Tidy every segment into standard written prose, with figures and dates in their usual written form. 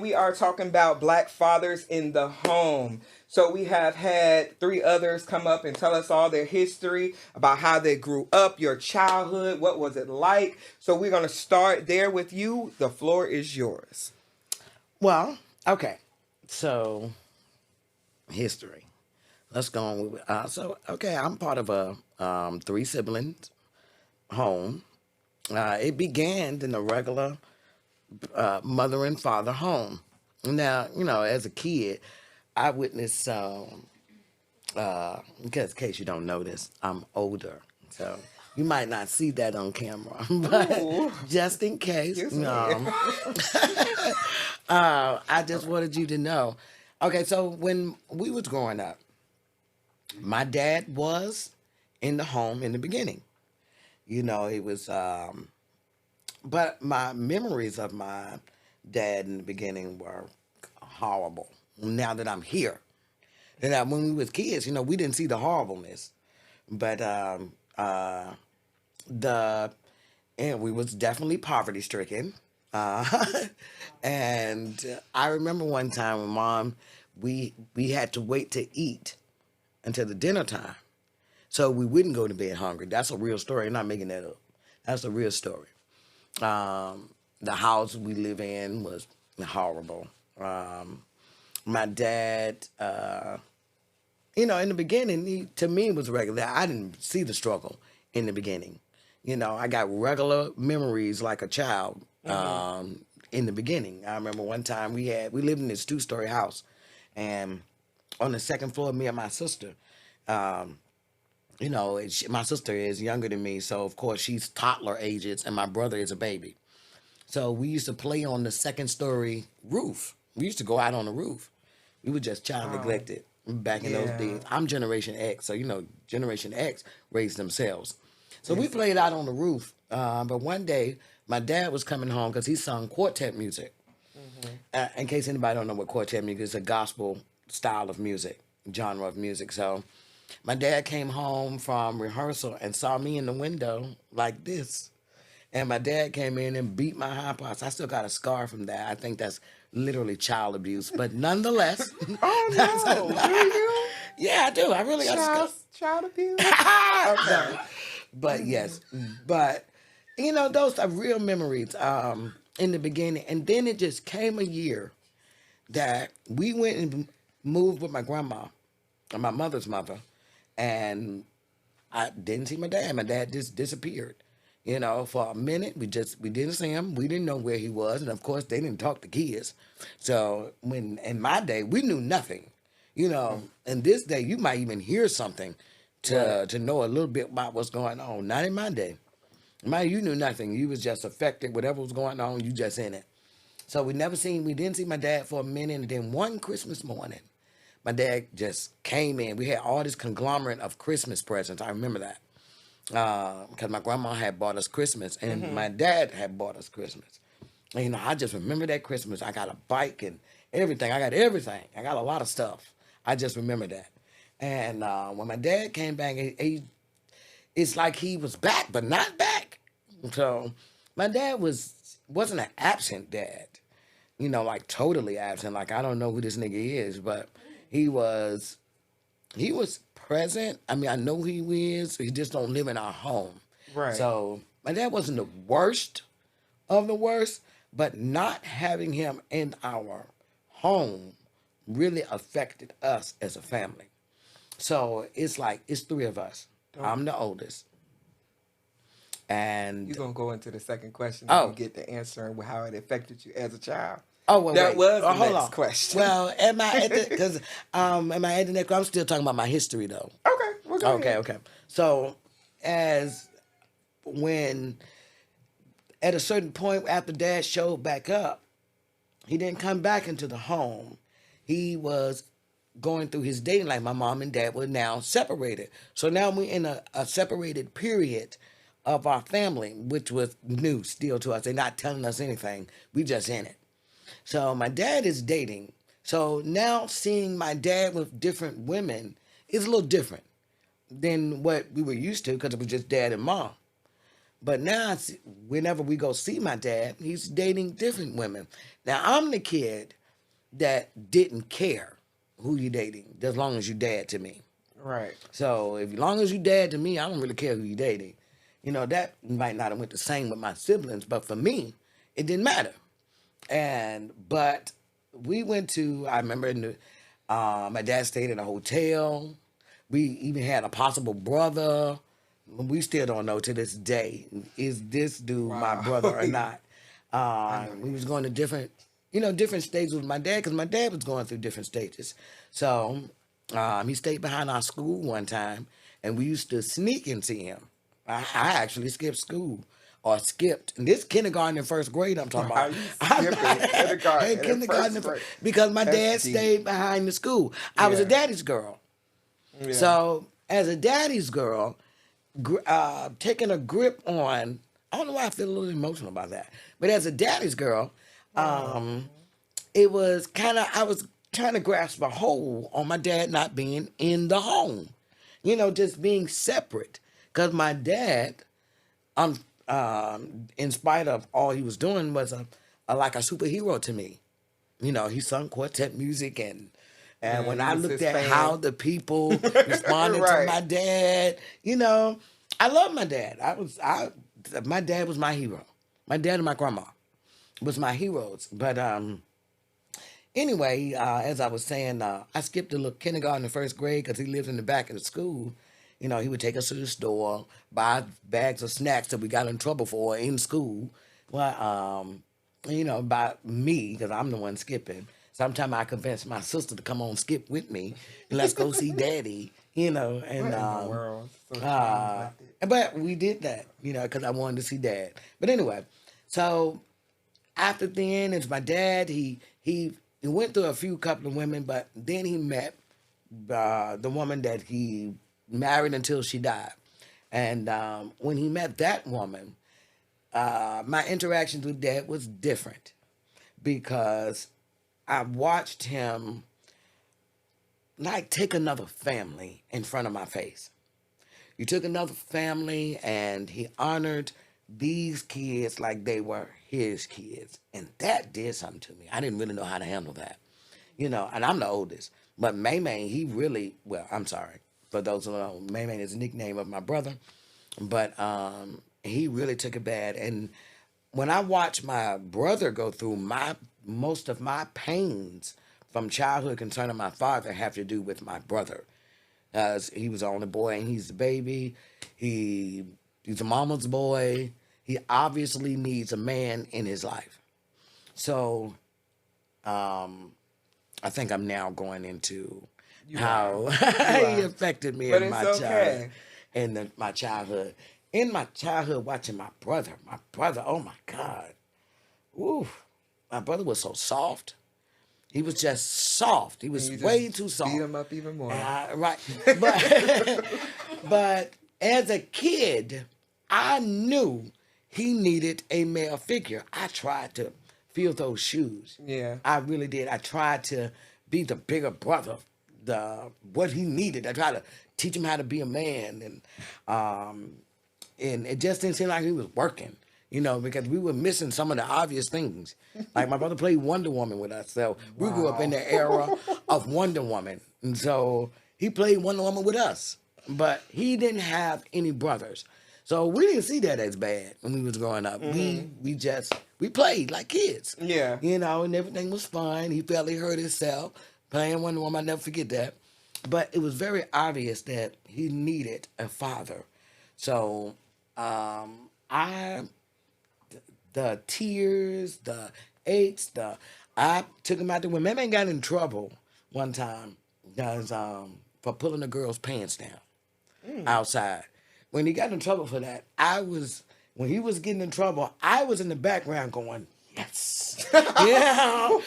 We are talking about Black fathers in the home. So we have had three others come up and tell us all their history about how they grew up, your childhood, what was it like. So we're going to start there with you. The floor is yours. Well, okay. So, history. Let's go on with okay, I'm part of a three siblings home. It began in a regular mother and father home. Now, as a kid, I witnessed because in case you don't know this, I'm older. So you might not see that on camera, but ooh, just in case, I just wanted you to know. Okay, so when we was growing up, my dad was in the home in the beginning. It was, but my memories of my dad in the beginning were horrible. Now that I'm here, and when we was kids, we didn't see the horribleness, but and we was definitely poverty stricken. And I remember one time when Mom, we had to wait to eat until the dinner time, so we wouldn't go to bed hungry. That's a real story. I'm not making that up. That's a real story. The house we live in was horrible. My dad, in the beginning, to me, it was regular. I didn't see the struggle in the beginning. I got regular memories like a child in the beginning. I remember one time we lived in this 2-story house, and on the second floor, me and my sister, my sister is younger than me, so of course she's toddler ages, and my brother is a baby. So we used to play on the second-story roof. We used to go out on the roof. We were just child neglected back in those days. I'm Generation X, so Generation X raised themselves. So we played out on the roof. But one day, my dad was coming home because he sung quartet music. In case anybody don't know what quartet music is, it's a gospel style of music, genre of music. So my dad came home from rehearsal and saw me in the window like this. And my dad came in and beat my high parts. I still got a scar from that. I think that's literally child abuse. But nonetheless. Oh, no. Do you? Yeah, I do. I really got a scar. Child abuse? Okay. But yes. But, those are real memories in the beginning. And then it just came a year that we went and moved with my grandma, my mother's mother. And I didn't see my dad. My dad just disappeared. For a minute, we didn't see him. We didn't know where he was. And, of course, they didn't talk to kids. So, in my day, we knew nothing. In this day, you might even hear something to know a little bit about what's going on. Not in my day. You knew nothing. You was just affected. Whatever was going on, you just in it. So, we didn't see my dad for a minute. And then one Christmas morning, my dad just came in. We had all this conglomerate of Christmas presents. I remember that. Because my grandma had bought us Christmas and my dad had bought us Christmas. And, I just remember that Christmas. I got a bike and everything. I got everything. I got a lot of stuff. I just remember that. And when my dad came back, it's like he was back, but not back. So my dad wasn't an absent dad, like totally absent. Like, I don't know who this nigga is, but he was present. I mean, I know who he is. He just don't live in our home. Right. So my dad wasn't the worst of the worst, but not having him in our home really affected us as a family. So it's three of us. I'm the oldest. And You're gonna go into the second question if you oh, get the answer and how it affected you as a child. oh, well, That wait. was Oh, the hold next on. question. Well, am I at the, because, am I at the next, I'm still talking about my history though. Okay, well go Okay, ahead. okay. So, as when, at a certain point after dad showed back up, he didn't come back into the home. He was going through his dating life. My mom and dad were now separated. So now we're in a separated period of our family, which was new still to us. They're not telling us anything. We just in it. So my dad is dating. So now seeing my dad with different women is a little different than what we were used to because it was just dad and mom. But now, whenever we go see my dad, he's dating different women. Now, I'm the kid that didn't care who you dating, as long as you dad to me. Right. So, as long as you dad to me, I don't really care who you dating. You know, that might not have went the same with my siblings, but for me, it didn't matter. But we went to, I remember my dad stayed in a hotel. We even had a possible brother. We still don't know to this day, is this dude my Wow. brother or not? I know We was that. going to different stages with my dad because my dad was going through different stages. So he stayed behind our school one time, and we used to sneak and see him. I actually skipped school or skipped. And this kindergarten and first grade I'm talking How about. you I'm skipping kindergarten in kindergarten first grade? because my That's dad deep. stayed behind the school. I was a Yeah. daddy's girl. Yeah. So as a daddy's girl, taking a grip on, I don't know why I feel a little emotional about that, but as a daddy's girl, Oh. it was kind of, I was trying to grasp a hold on my dad not being in the home, just being separate. Because my dad, um, in spite of all he was doing, was like a superhero to me. He sung quartet music, and Yeah, when you I was looked his at how fan. the people responded to Right. my dad, I love my dad. My dad was my hero. My dad and my grandma was my heroes. But anyway, as I was saying, I skipped a little kindergarten and first grade because he lived in the back of the school. He would take us to the store, buy bags of snacks that we got in trouble for in school. Well, by me, because I'm the one skipping. Sometimes I convinced my sister to come on skip with me and let's go see daddy, and What in the world? So childlike. uh, but we did that, because I wanted to see dad. But anyway, so after then, it's my dad. He went through a few couple of women, but then he met the woman that he married until she died. And when he met that woman, my interactions with dad was different because I watched him like take another family in front of my face. He took another family and he honored these kids like they were his kids. And that did something to me. I didn't really know how to handle that. And I'm the oldest. But May, he really, well, I'm sorry. For those who don't know, May is the nickname of my brother. But he really took it bad. And when I watched my brother go through most of my pains from childhood concerning my father have to do with my brother. As he was the only boy and he's the baby. He's a mama's boy. He obviously needs a man in his life. So I think I'm now going into You how are. You he are. affected me But in it's my childhood. okay. My childhood. In my childhood, watching my brother, oh my God. Woo. My brother was so soft. He was just soft. He And was you way just too beat soft. him up even more. Right. But but as a kid, I knew he needed a male figure. I tried to fill those shoes. Yeah. I really did. I tried to be the bigger brother, what he needed. I tried to teach him how to be a man, and it just didn't seem like he was working, because we were missing some of the obvious things. Like my brother played Wonder Woman with us, so we grew up in Wow. the era of Wonder Woman, and so he played Wonder Woman with us. But he didn't have any brothers, so we didn't see that as bad when we was growing up. We played like kids, Yeah. and everything was fine. He felt he hurt himself playing Wonder Woman. I'll never forget that. But it was very obvious that he needed a father. So I the tears, the aches, I took him out there. When my man got in trouble one time, guys, for pulling a girl's pants down outside. When he got in trouble for that, when he was getting in trouble, I was in the background going, yes. Yeah.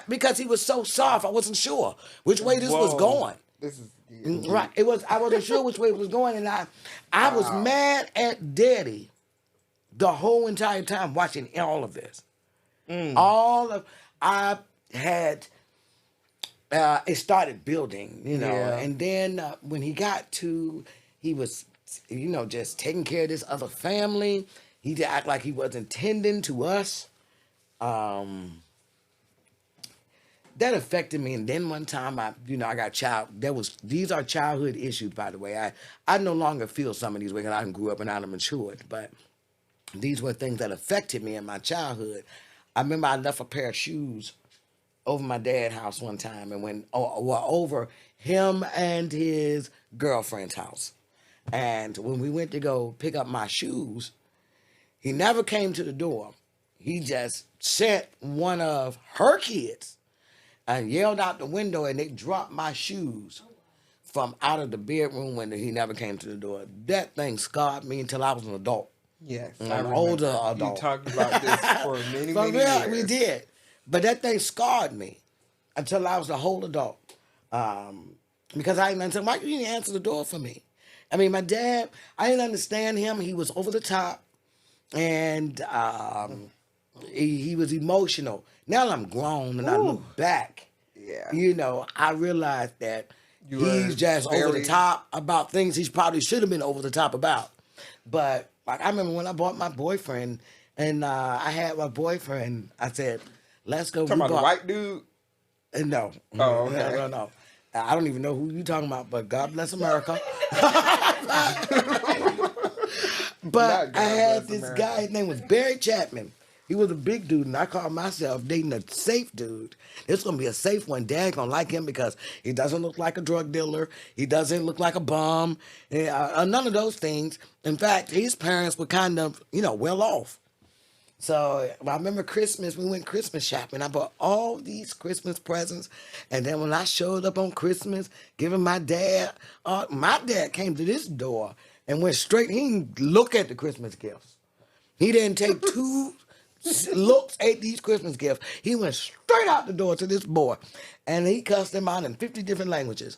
Because he was so soft, I wasn't sure which way this was Whoa. going. This is Right. I wasn't sure which way it was going, and I was Wow. mad at Daddy the whole entire time watching all of this. I had it started building, Yeah. and then when he was, just taking care of this other family. He did act like he wasn't tending to us. That affected me. And then one time I got these are childhood issues, by the way. I no longer feel some of these ways, because I grew up and I matured, but these were things that affected me in my childhood. I remember I left a pair of shoes over my dad's house one time, and over him and his girlfriend's house. And when we went to go pick up my shoes, he never came to the door. He just sent one of her kids and yelled out the window, and they dropped my shoes from out of the bedroom window. He never came to the door. That thing scarred me until I was an adult. Yes, An I remember. older adult. You talked about this for many, So, many yeah, years. we did. But that thing scarred me until I was a whole adult. Because I didn't understand, why you didn't answer the door for me? I mean, my dad, I didn't understand him. He was over the top, and he was emotional. Now that I'm grown and I look back, Yeah. I realized that You were he's just over the very- top about things he probably should have been over the top about. But like, I remember when I bought my boyfriend, and I had my boyfriend, I said, let's go. Talking about the white dude? No. Oh, okay. No. I don't even know who you're talking about, but God bless America. But Not God I had bless this America. guy, his name was Barry Chapman. He was a big dude, and I called myself dating a safe dude. It's going to be a safe one. Dad going to like him because he doesn't look like a drug dealer. He doesn't look like a bum. None of those things. In fact, his parents were kind of, well off. So I remember Christmas, we went Christmas shopping. I bought all these Christmas presents. And then when I showed up on Christmas, giving my dad came to this door and went straight. He didn't look at the Christmas gifts. He didn't take two looks at these Christmas gifts. He went straight out the door to this boy. And he cussed him out in 50 different languages.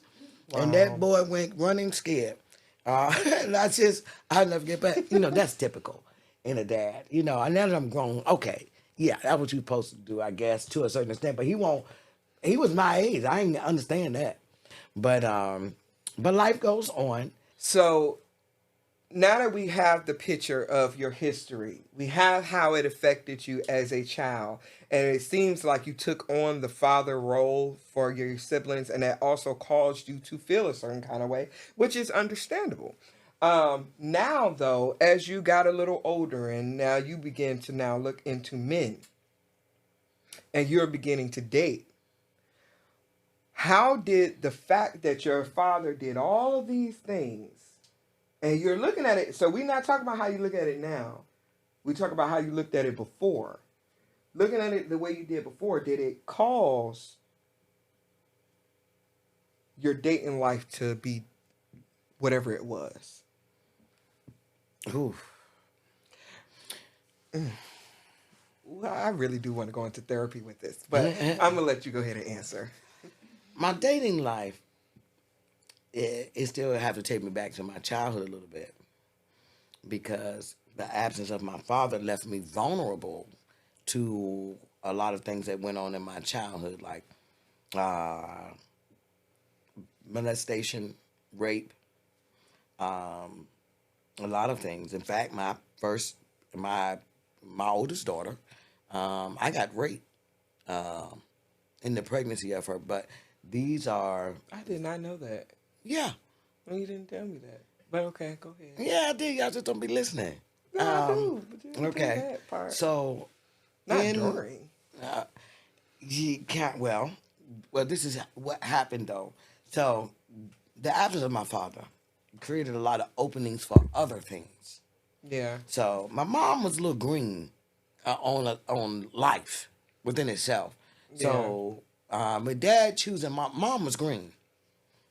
Wow. And that boy went running scared. And I'll never get back. That's typical in a dad. And now that I'm grown, okay, yeah, that's what you're supposed to do, I guess, to a certain extent. But he was my age. I didn't understand that. But life goes on. So now that we have the picture of your history, we have how it affected you as a child, and it seems like you took on the father role for your siblings, and that also caused you to feel a certain kind of way, which is understandable. Now, though, as you got a little older and now you begin to now look into men, and you're beginning to date, how did the fact that your father did all of these things, and you're looking at it, so we're not talking about how you look at it now. We talk about how you looked at it before. Looking at it the way you did before, did it cause your dating life to be whatever it was? Oof. Well, I really do want to go into therapy with this, but I'm going to let you go ahead and answer. My dating life, it still have to take me back to my childhood a little bit, because the absence of my father left me vulnerable to a lot of things that went on in my childhood, like molestation, rape, a lot of things. In fact, my oldest daughter, I got raped in the pregnancy of her, but these are... I did not know that. Yeah. Well, you didn't tell me that. But okay, go ahead. Yeah, I did. Y'all just don't be listening. No, I do. But you didn't Okay. tell that part. So... Not during. You can't... Well, this is what happened, though. So, the absence of my father created a lot of openings for other things. Yeah. So my mom was a little green on life within itself. Yeah. So my dad choosing my mom was green.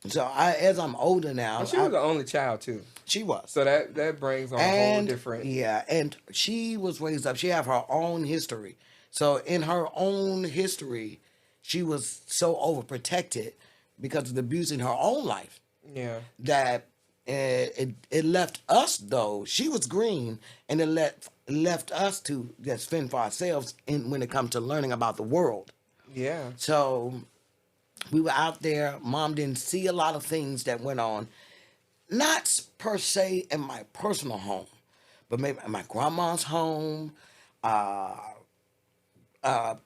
So as I'm older Well, now, she was the only child too, she was. so that brings on a whole And different. yeah, and she was raised up. She have her own history. So in her own history, she was so overprotected because of the abuse in her own life Yeah. that it left us though. She was green, and it left us to just fend for ourselves in when it comes to learning about the world. Yeah. So we were out there. Mom didn't see a lot of things that went on, not per se in my personal home, but maybe in my grandma's home. Uh, uh,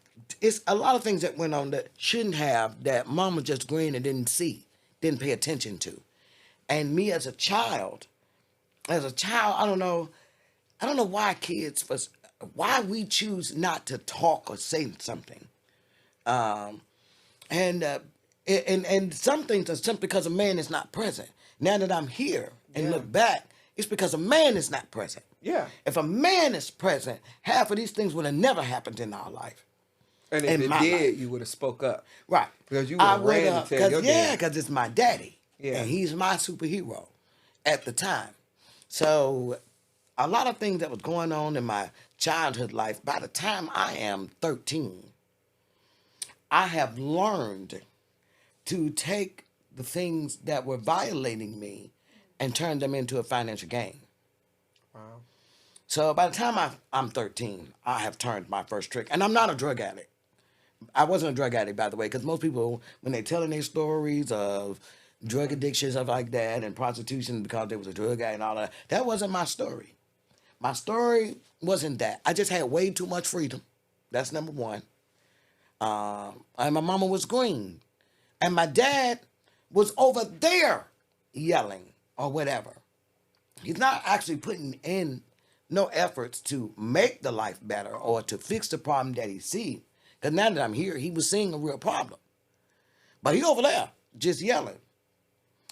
it's a lot of things that went on that shouldn't have, that mom was just green and didn't see, didn't pay attention to. And me as a child, I don't know why why we choose not to talk or say something. Um, and some things are simply because a man is not present. Now that I'm here and Yeah. look back, it's because a man is not present. Yeah. If a man is present, half of these things would have never happened in our life, And if in it my did, life. you would have spoke up Right. because you would have ran to tell your dad. Because it's my daddy. Yeah. And he's my superhero at the time. So a lot of things that was going on in my childhood life, by the time I am 13, I have learned to take the things that were violating me and turn them into a financial gain. Wow. So by the time I'm 13, I have turned my first trick. And I'm not a drug addict. I wasn't a drug addict, by the way, because most people, when they're telling their stories of drug addiction, stuff like that, and prostitution because they was a drug addict and all that wasn't my story. My story wasn't that. I just had way too much freedom. That's number one. And my mama was green. And my dad was over there yelling or whatever. He's not actually putting in no efforts to make the life better or to fix the problem that he see. Because now that I'm here, he was seeing a real problem. But he over there just yelling,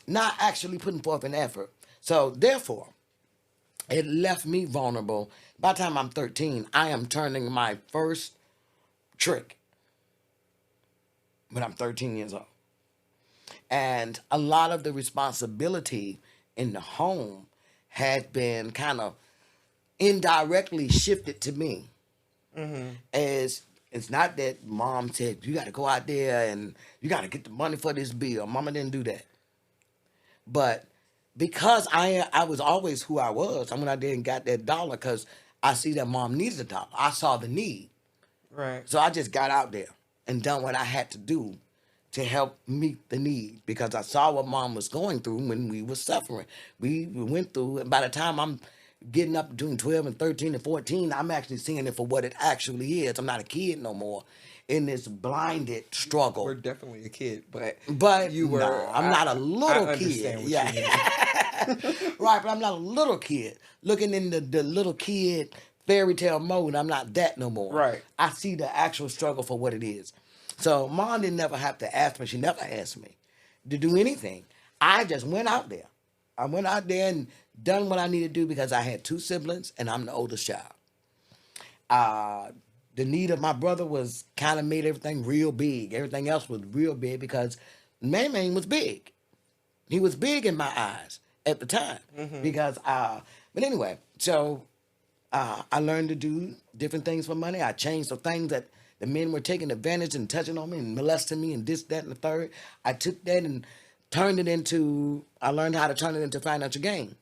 not actually putting forth an effort. So therefore, it left me vulnerable. By the time I'm 13, I am turning my first trick when I'm 13 years old. And a lot of the responsibility in the home had been kind of indirectly shifted to me. As it's not that mom said, you got to go out there and you got to get the money for this bill. Mama didn't do that. But because I was always who I was, I went out there and got that dollar because I see that mom needed a dollar. I saw the need. Right. So I just got out there and done what I had to do to help meet the need because I saw what mom was going through when we were suffering. We went through, and by the time I'm getting up between 12 and 13 and 14, I'm actually seeing it for what it actually is. I'm not a kid no more in this blinded struggle. We're definitely a kid, But you were. no, I'm not a little I kid. understand what Yeah. you mean. Right, but I'm not a little kid. Looking in the little kid fairy tale mode, I'm not that no more. Right. I see the actual struggle for what it is. So mom didn't never have to ask me. She never asked me to do anything. I just went out there. I went out there and done what I needed to do because I had two siblings and I'm the oldest child. The need of my brother was kind of made everything real big. Everything else was real big because Man was big. He was big in my eyes at the time because, but anyway, so I learned to do different things for money. I changed the things that the men were taking advantage and touching on me and molesting me and this, that, and the third. I took that and I learned how to turn it into financial gain.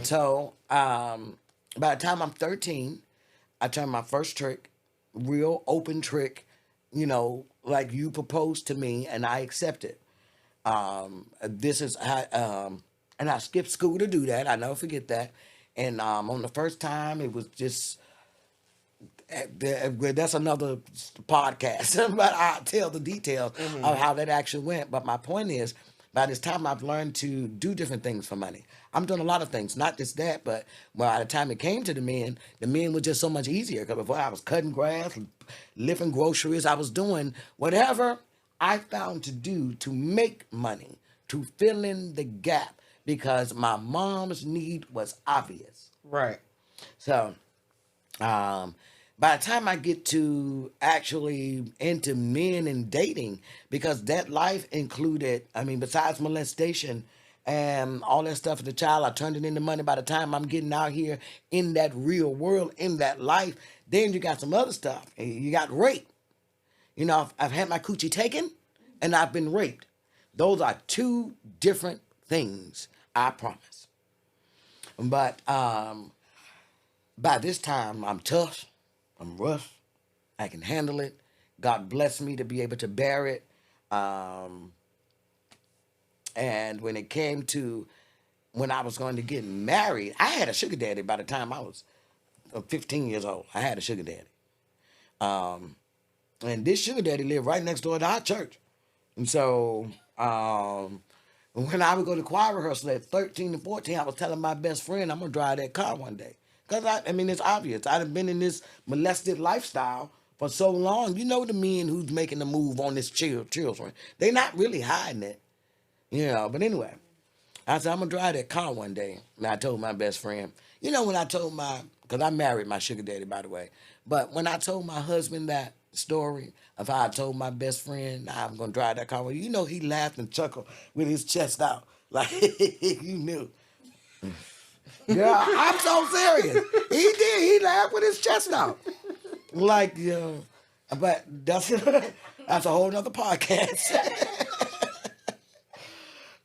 So by the time I'm 13, I turned my first trick, real open trick, like you proposed to me and I accepted. This is how, and I skipped school to do that. I never forget that. And on the first time, it was just, that's another podcast, but I'll tell the details of how that actually went. But my point is, by this time, I've learned to do different things for money. I'm doing a lot of things, not just that, but by the time it came to the men were just so much easier. Because before I was cutting grass, lifting groceries, I was doing whatever I found to do to make money, to fill in the gap, because my mom's need was obvious. Right. So, by the time I get to actually into men and dating, because that life included, I mean, besides molestation and all that stuff for the child, I turned it into money. By the time I'm getting out here in that real world, in that life, then you got some other stuff. You got rape. You know, I've had my coochie taken and I've been raped. Those are two different things, I promise. But by this time, I'm tough, I'm rough, I can handle it. God bless me to be able to bear it. And when it came to when I was going to get married, I had a sugar daddy by the time I was 15 years old. I had a sugar daddy. And this sugar daddy lived right next door to our church. And so when I would go to choir rehearsal at 13 and 14, I was telling my best friend I'm going to drive that car one day. Because, I mean, it's obvious. I've been in this molested lifestyle for so long. You know the men who's making the move on this children. They're not really hiding it. You know, but anyway, I said, I'm going to drive that car one day. And I told my best friend, you know, when I told because I married my sugar daddy, by the way. But when I told my husband that story of how I told my best friend I'm going to drive that car, well, you know, he laughed and chuckled with his chest out. Like, you knew. Yeah, I'm so serious. He did. He laughed with his chest out. Like, but that's a whole nother podcast.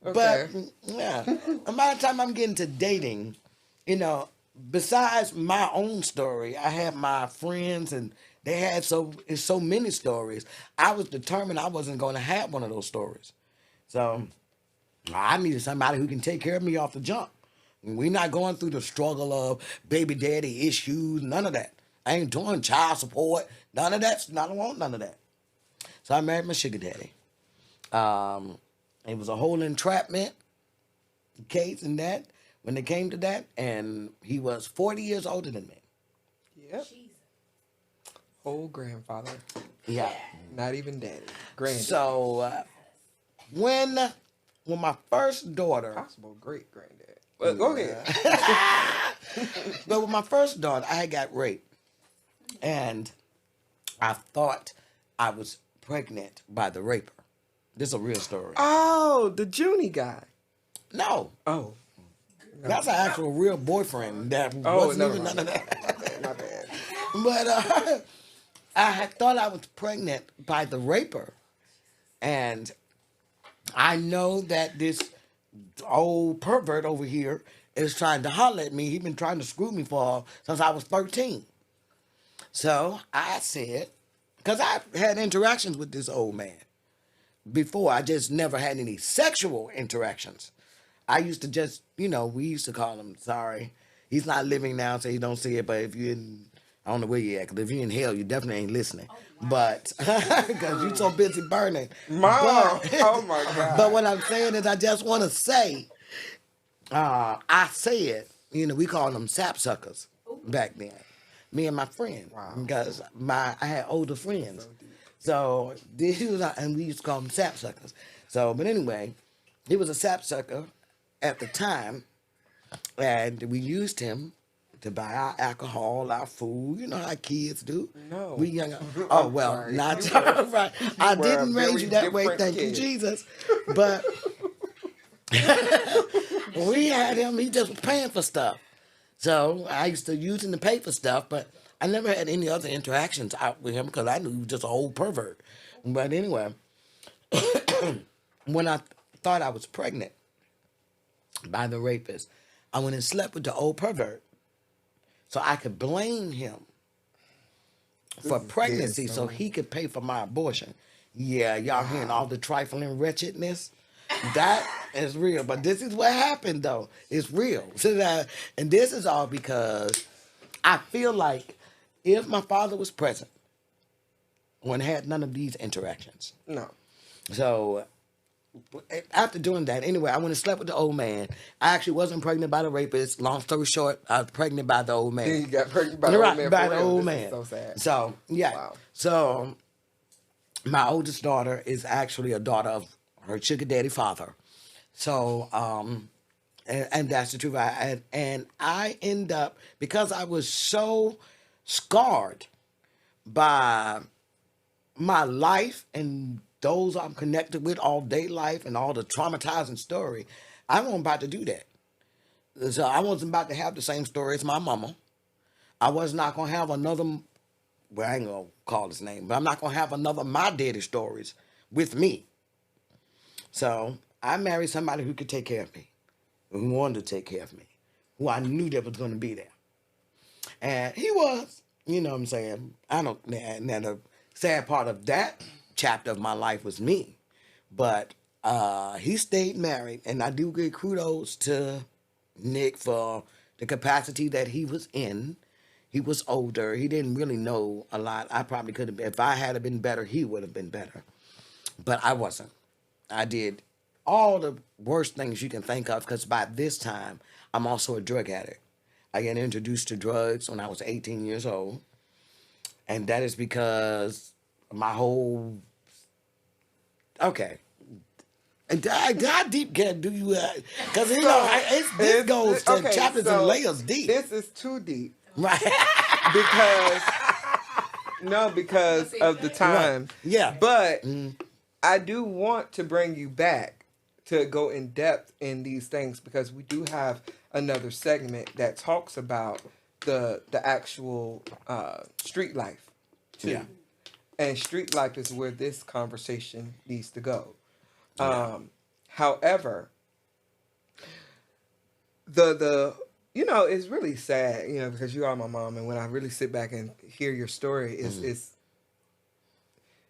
Okay. But yeah, and by the time I'm getting to dating, you know, besides my own story, I had my friends and they had so many stories. I was determined I wasn't going to have one of those stories. So I needed somebody who can take care of me off the jump. We're not going through the struggle of baby daddy issues, none of that. I ain't doing child support, none of that. I don't want none of that. So I married my sugar daddy. It was a whole entrapment case in that when it came to that, and he was 40 years older than me. Yep. Old grandfather. Yeah. Not even daddy. Granddaddy. So when my first daughter, Possible great granddad. Well, go ahead. but with my first daughter, I had got raped, and I thought I was pregnant by the raper. This is a real story. Oh, the Junie guy. No. Oh. No. That's an actual real boyfriend that wasn't even none of that. My bad. But I had thought I was pregnant by the raper. And I know that this old pervert over here is trying to holler at me. He's been trying to screw me since I was 13. So I said, because I had interactions with this old man before, I just never had any sexual interactions. I used to just, we used to call him, sorry. He's not living now, so you don't see it, but if you're in, I don't know where you're at, because if you're in hell, you definitely ain't listening. But, because you're so busy burning. Mom, oh my God. But what I'm saying is I just want to say, I said, we called them sapsuckers back then. Me and my friend. Wow. Because I had older friends. So this was, and we used to call them sapsuckers. So, but anyway, he was a sapsucker at the time, and we used him to buy our alcohol, our food. You know how kids do. No. We young. Oh well, sorry. not right. I didn't raise you that way. Thank you, Jesus. But we had him. He just was paying for stuff. So I used to use him to pay for stuff, but I never had any other interactions out with him because I knew he was just an old pervert. But anyway, when I thought I was pregnant by the rapist, I went and slept with the old pervert so I could blame him for pregnancy so he could pay for my abortion. Yeah, y'all hearing all the trifling wretchedness? That is real. But this is what happened, though. It's real. And this is all because I feel like if my father was present, one had none of these interactions. No. So after doing that, anyway, I went and slept with the old man. I actually wasn't pregnant by the rapist. Long story short, I was pregnant by the old man. Then you got pregnant by the old man. By for the real. old This man. is so sad. So, yeah. Wow. So, my oldest daughter is actually a daughter of her sugar daddy father. So, And that's the truth. And I end up, because I was so scarred by my life and those I'm connected with all day life and all the traumatizing story, I wasn't about to do that. So I wasn't about to have the same story as my mama. I was not going to have another, well, I ain't going to call his name, but I'm not going to have another my daddy stories with me. So I married somebody who could take care of me, who wanted to take care of me, who I knew that was going to be there. And he was, you know what I'm saying? I don't, now the sad part of that chapter of my life was me. But he stayed married, and I do give kudos to Nick for the capacity that he was in. He was older. He didn't really know a lot. I probably could have been, if I had been better, he would have been better. But I wasn't. I did all the worst things you can think of, because by this time, I'm also a drug addict. I got introduced to drugs when I was 18 years old. And that is because my whole... Okay. And how deep do you... Because, this goes to chapters and layers deep. This is too deep. Right. because of the time. Right. Yeah. But I do want to bring you back to go in depth in these things, because we do have another segment that talks about the actual street life too. Yeah. And street life is where this conversation needs to go. Yeah. However, the it's really sad, because you are my mom, and when I really sit back and hear your story, it's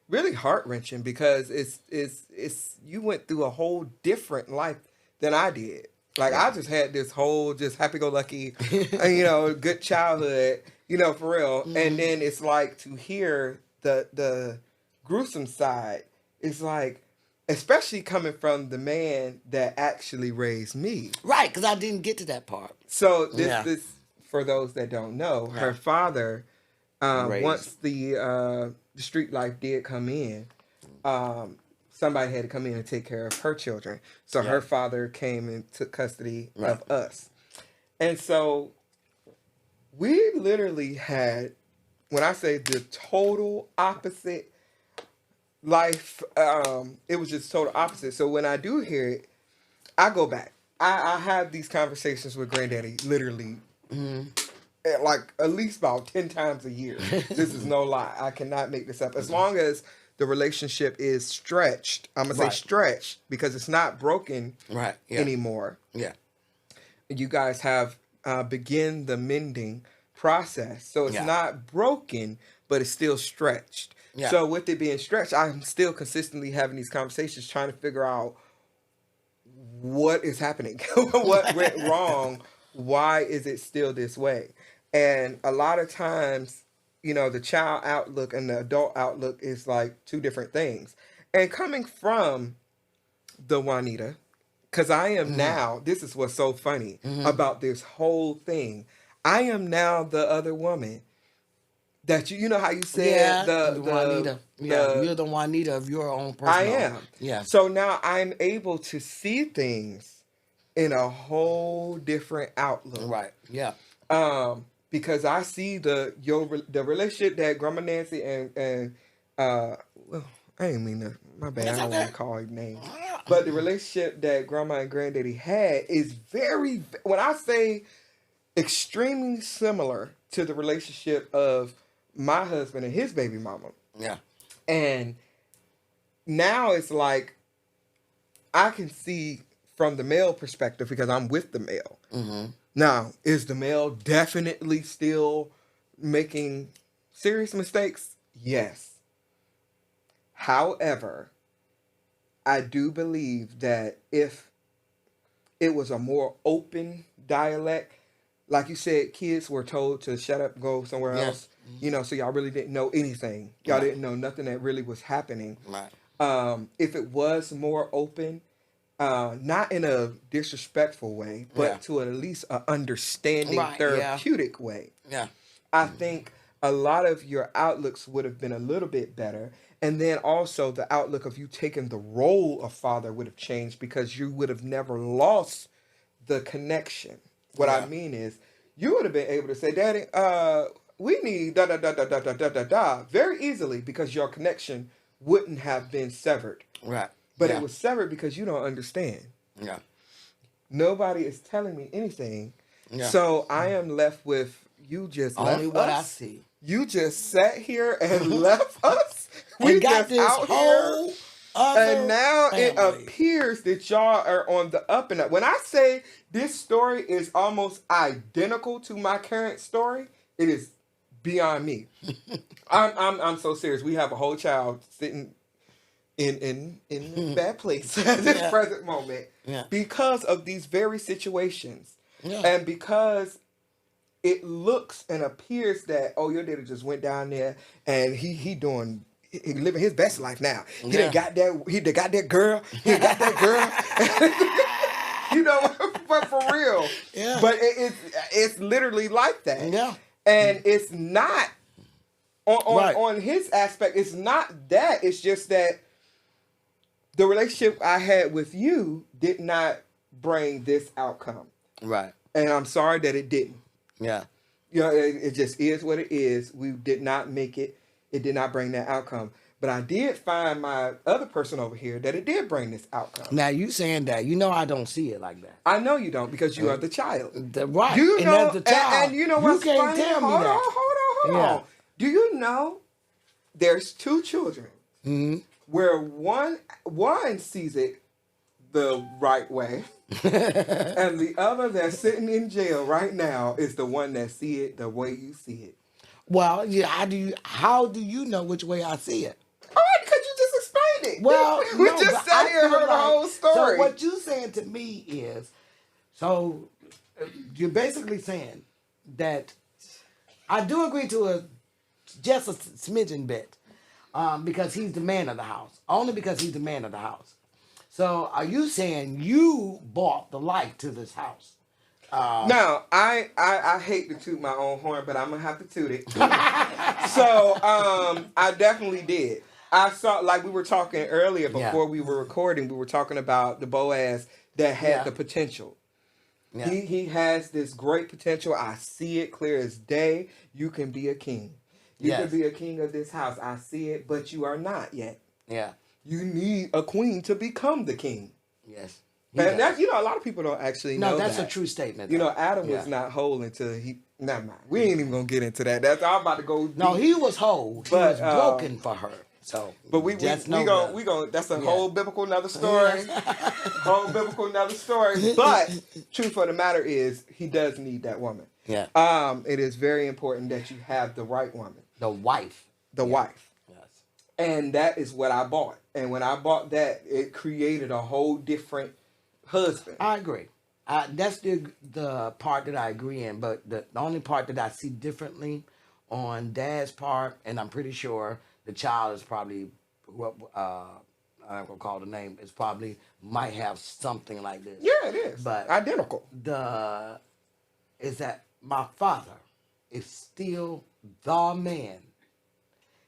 really heart-wrenching, because it's you went through a whole different life than I did. Like, I just had this whole just happy-go-lucky, good childhood, for real. And then it's like, to hear the gruesome side, it's like, especially coming from the man that actually raised me. Right, because I didn't get to that part. So this for those that don't know, her father, once the street life did come in, somebody had to come in and take care of her children. So her father came and took custody of us. And so we literally had, when I say the total opposite life, it was just total opposite. So when I do hear it, I go back. I have these conversations with Granddaddy literally at least about 10 times a year. This is no lie. I cannot make this up. As long as the relationship is stretched, I'm going to say stretched, because it's not broken anymore. Yeah. You guys have begin the mending process. So it's not broken, but it's still stretched. Yeah. So with it being stretched, I'm still consistently having these conversations trying to figure out what is happening, what went wrong, why is it still this way? And a lot of times, the child outlook and the adult outlook is like two different things. And coming from the Juanita, because I am now, this is what's so funny about this whole thing, I am now the other woman. That you know how you said the Juanita. You're the Juanita of your own personal. I am. Yeah. So now I'm able to see things in a whole different outlook. Right. Yeah. Because I see the relationship that Grandma Nancy and well, I didn't mean to, my bad, I don't want to call her name. But the relationship that Grandma and Granddaddy had is very, when I say extremely similar to the relationship of my husband and his baby mama. Yeah. And now it's like, I can see from the male perspective, because I'm with the male. Now, is the male definitely still making serious mistakes? Yes. However, I do believe that if it was a more open dialect, like you said, kids were told to shut up, go somewhere else. So y'all really didn't know anything. Y'all didn't know nothing that really was happening. Right. If it was more open, not in a disrespectful way, but to at least an understanding, therapeutic way. Yeah. I think a lot of your outlooks would have been a little bit better. And then also the outlook of you taking the role of father would have changed, because you would have never lost the connection. What I Yeah. mean is, you would have been able to say, Daddy, we need da da da da da da da da da very easily because your connection wouldn't have been severed. Right. But Yeah. it was severed because you don't understand. Yeah. Nobody is telling me anything. Yeah. So I am left with you just Only left what I us. see. You just sat here and left us. We And got just this out here. whole other And now it family. appears that y'all are on the up and up. When I say this story is almost identical to my current story, it is beyond me. I'm so serious. We have a whole child sitting in a bad place at this Yeah. present moment Yeah. because of these very situations. Yeah. And because it looks and appears that, oh, your daddy just went down there and he living his best life now. He done got that girl. He done got that girl. You know, but for real. Yeah. But it's literally like that. Yeah. And it's not Right. on his aspect, it's not that. It's just that the relationship I had with you did not bring this outcome. Right. And I'm sorry that it didn't. Yeah. You know, it just is what it is. We did not make it. It did not bring that outcome. But I did find my other person over here that it did bring this outcome. Now you saying that, you know I don't see it like that. I know you don't because you are the child. Right. You and know, as the child, and you know what's can't funny? tell me Hold that. on. Yeah. Do you know there's two children Mm-hmm. where one sees it the right way, and the other that's sitting in jail right now is the one that see it the way you see it. Well, yeah. How do you know which way I see it? All right, because you just explained it. Well, we no, just but sat I here and feel heard the like- whole story. So what you saying to me is, so you're basically saying that I do agree to just a smidgen bit, because he's the man of the house. Only because he's the man of the house. So are you saying you bought the light to this house? Now, I hate to toot my own horn, but I'm gonna have to toot it. So, I definitely did. I saw, like we were talking earlier before we were recording, we were talking about the Boaz that had the potential. Yeah. He has this great potential. I see it clear as day. You can be a king. You can be a king of this house. I see it, but you are not yet. Yeah. You need a queen to become the king. Yes. And that's, a lot of people don't actually know that's that. a true statement. You know, though. Adam was not whole until he. Never mind. We ain't even gonna get into that. That's I'm about to go. No, deep. he was whole. He But, was broken for her. So, But we go. That's a whole biblical another story. Whole biblical another story. But truth of the matter is, he does need that woman. Yeah. It is very important that you have the right woman, The wife. the wife, Yes. and that is what I bought. And when I bought that, it created a whole different husband. I agree. That's the part that I agree in. But the only part that I see differently on Dad's part, and I'm pretty sure the child is probably what I'm gonna call the name, is probably might have something like this. Yeah, it is. But identical. Is that my father is still the man.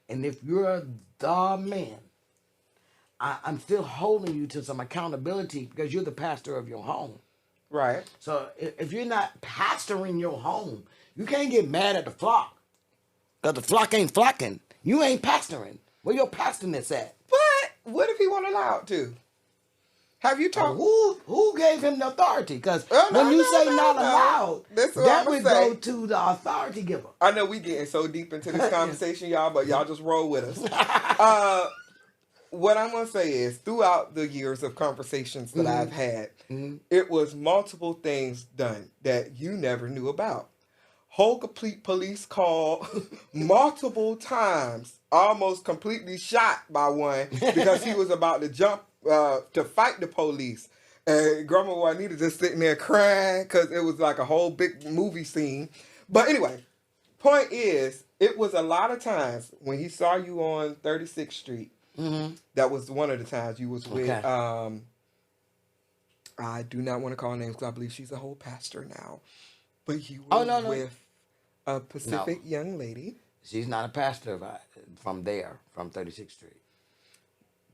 And if you're the man, I'm still holding you to some accountability because you're the pastor of your home. Right. So if you're not pastoring your home, you can't get mad at the flock. Because the flock ain't flocking. You ain't pastoring. Where your pastorness at? But what if he wasn't allowed to? Have you talked? Who gave him the authority? Because Oh, no, when you no, say no, not no. allowed, That's what that I'ma would say. go to the authority giver. I know we getting so deep into this conversation, y'all, but y'all just roll with us. What I'm gonna say is, throughout the years of conversations that I've had, it was multiple things done that you never knew about. Whole complete police call multiple times, almost completely shot by one because he was about to jump to fight the police. And Grandma Juanita just sitting there crying because it was like a whole big movie scene. But anyway, point is, it was a lot of times when he saw you on 36th Street. That was one of the times you was with. I do not want to call names because I believe she's a whole pastor now. But you were with a Pacific young lady. She's not a pastor from 36th Street.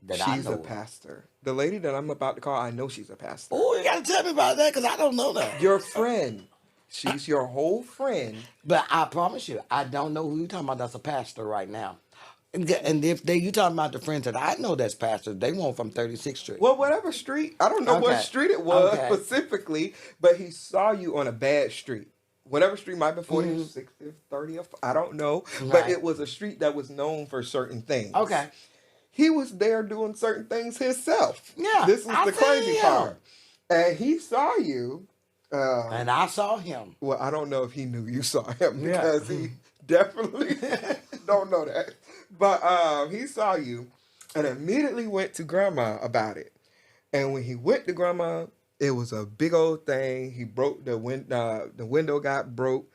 that I She's know a of. pastor. The lady that I'm about to call, I know she's a pastor. Oh, you gotta tell me about that because I don't know that. Your friend. She's your whole friend. But I promise you, I don't know who you're talking about that's a pastor right now. And if you talking about the friends that I know that's pastors, they want from 36th Street. Well, whatever street. I don't know what Okay. street it was Okay. specifically, but he saw you on a bad street. Whatever street might be 40th, 60th, 30th, I don't know. But Right. it was a street that was known for certain things. Okay. He was there doing certain things himself. Yeah, This was I the seen crazy him. part. And he saw you. And I saw him. Well, I don't know if he knew you saw him Yeah. because he definitely don't know that. But he saw you and immediately went to grandma about it. And when he went to grandma, it was a big old thing. He broke the window got broke.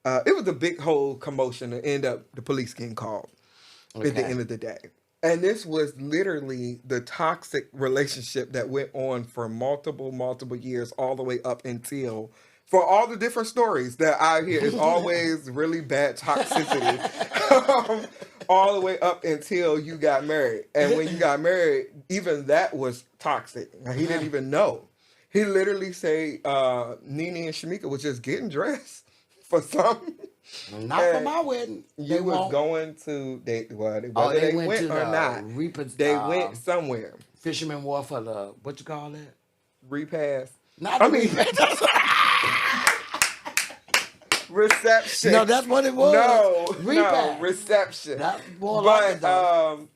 It was a big whole commotion to end up the police getting called at the Okay. end of the day. And this was literally the toxic relationship that went on for multiple years, all the way up until, for all the different stories that I hear, it's always really bad toxicity, all the way up until you got married. And when you got married, even that was toxic. He didn't even know. He literally say Nene and Shamika was just getting dressed for something. Not for my wedding. You was going to whether they went to or the not. They went somewhere. Fisherman Wharf for the what you call that? Repass. Not I the mean repass. reception. No, that's what it was. No, Repass. reception. That's more like it, though.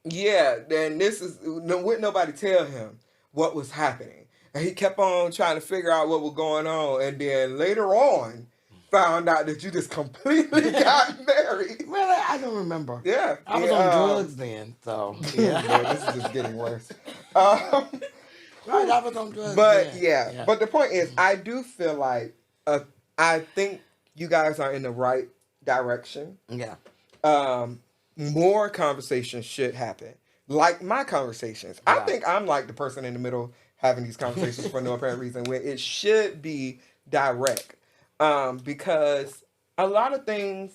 Yeah. Then this is wouldn't nobody tell him what was happening, and he kept on trying to figure out what was going on, and then later on found out that you just completely got married. Really, I don't remember. Yeah, I was on drugs then, so yeah. Boy, this is just getting worse. Right, I was on drugs. But then. yeah, but the point is, I do feel like I think you guys are in the right direction. Yeah. More conversations should happen, like my conversations. I Right. think I'm like the person in the middle having these conversations for no apparent reason, where it should be direct. Because a lot of things,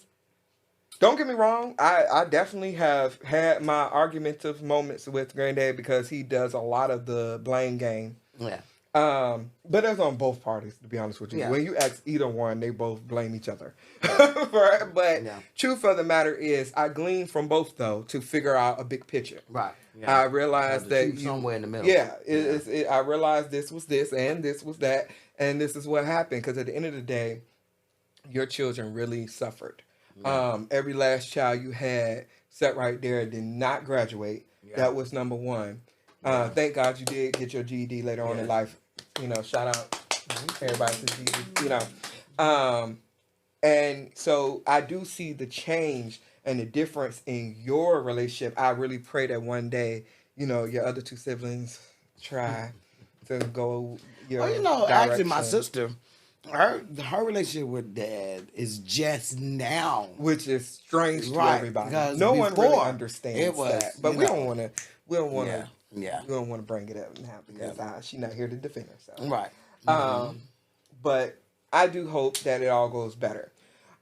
don't get me wrong, I definitely have had my argumentative moments with Granddad because he does a lot of the blame game. Yeah. But that's on both parties, to be honest with you. Yeah. When you ask either one, they both blame each other. But Yeah. truth of the matter is, I glean from both, though, to figure out a big picture. Right. I realized that somewhere in the middle. Yeah, I realized this was this and this was that, and this is what happened. Because at the end of the day, your children really suffered. Yeah. Every last child you had sat right there did not graduate. Yeah. That was number one. Thank God you did get your GED later on in life. You know, shout out everybody to GED. You know, and so I do see the change and the difference in your relationship. I really pray that one day, you know, your other two siblings try to go your Well, you know, actually, my direction, sister, her relationship with Dad is just now. which is strange to Right, everybody. because No one really before, understands it was, that, but you we know. don't want to. We don't want to. Yeah. We don't want to bring it up now because she's not here to defend herself. Right. But I do hope that it all goes better.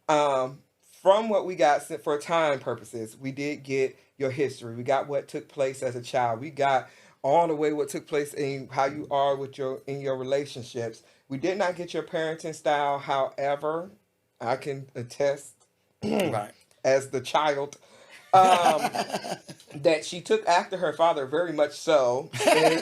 From what we got for time purposes, we did get your history. We got what took place as a child. We got all the way what took place in how you are with your relationships. We did not get your parenting style. However, I can attest Right. as the child that she took after her father very much so. And,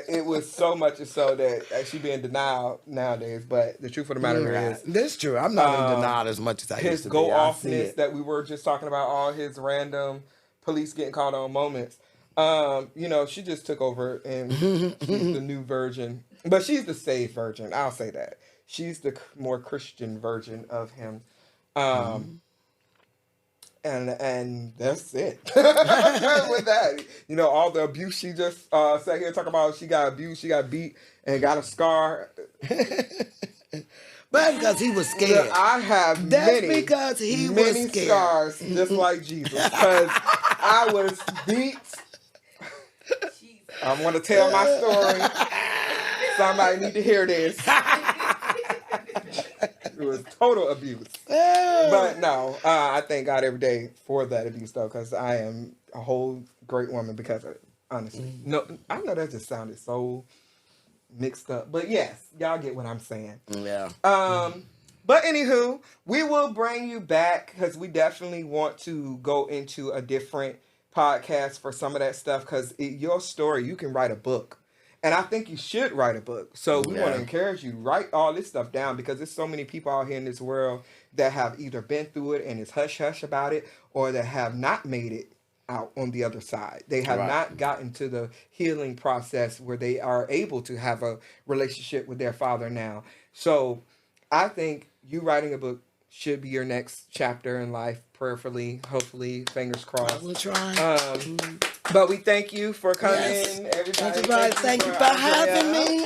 it was so much so that she be in denial nowadays. But the truth of the matter is, That's true. I'm not in denial as much as I his used to go be. I see offness it. that we were just talking about, all his random police getting called on moments. You know, she just took over and she's the new version. But she's the saved version. I'll say that. She's the more Christian version of him. And that's it. With that, you know, all the abuse she just sat here talking about, she got abused, she got beat, and got a scar. But because he was scared. I have That's many, because he was many scared. scars, just like Jesus, because I was beat. I want to tell my story. Somebody need to hear this. It was total abuse. Oh. But no, I thank God every day for that abuse, though, because I am a whole great woman because of it, honestly. No, I know that just sounded so mixed up. But yes, y'all get what I'm saying. Yeah. But anywho, we will bring you back because we definitely want to go into a different podcast for some of that stuff because your story, you can write a book. And I think you should write a book. So we want to encourage you, write all this stuff down because there's so many people out here in this world that have either been through it and is hush-hush about it or that have not made it out on the other side. They have not gotten to the healing process where they are able to have a relationship with their father now. So I think you writing a book should be your next chapter in life, prayerfully, hopefully, fingers crossed. We'll try. But we thank you for coming, Yes. everybody. Thank you for having me.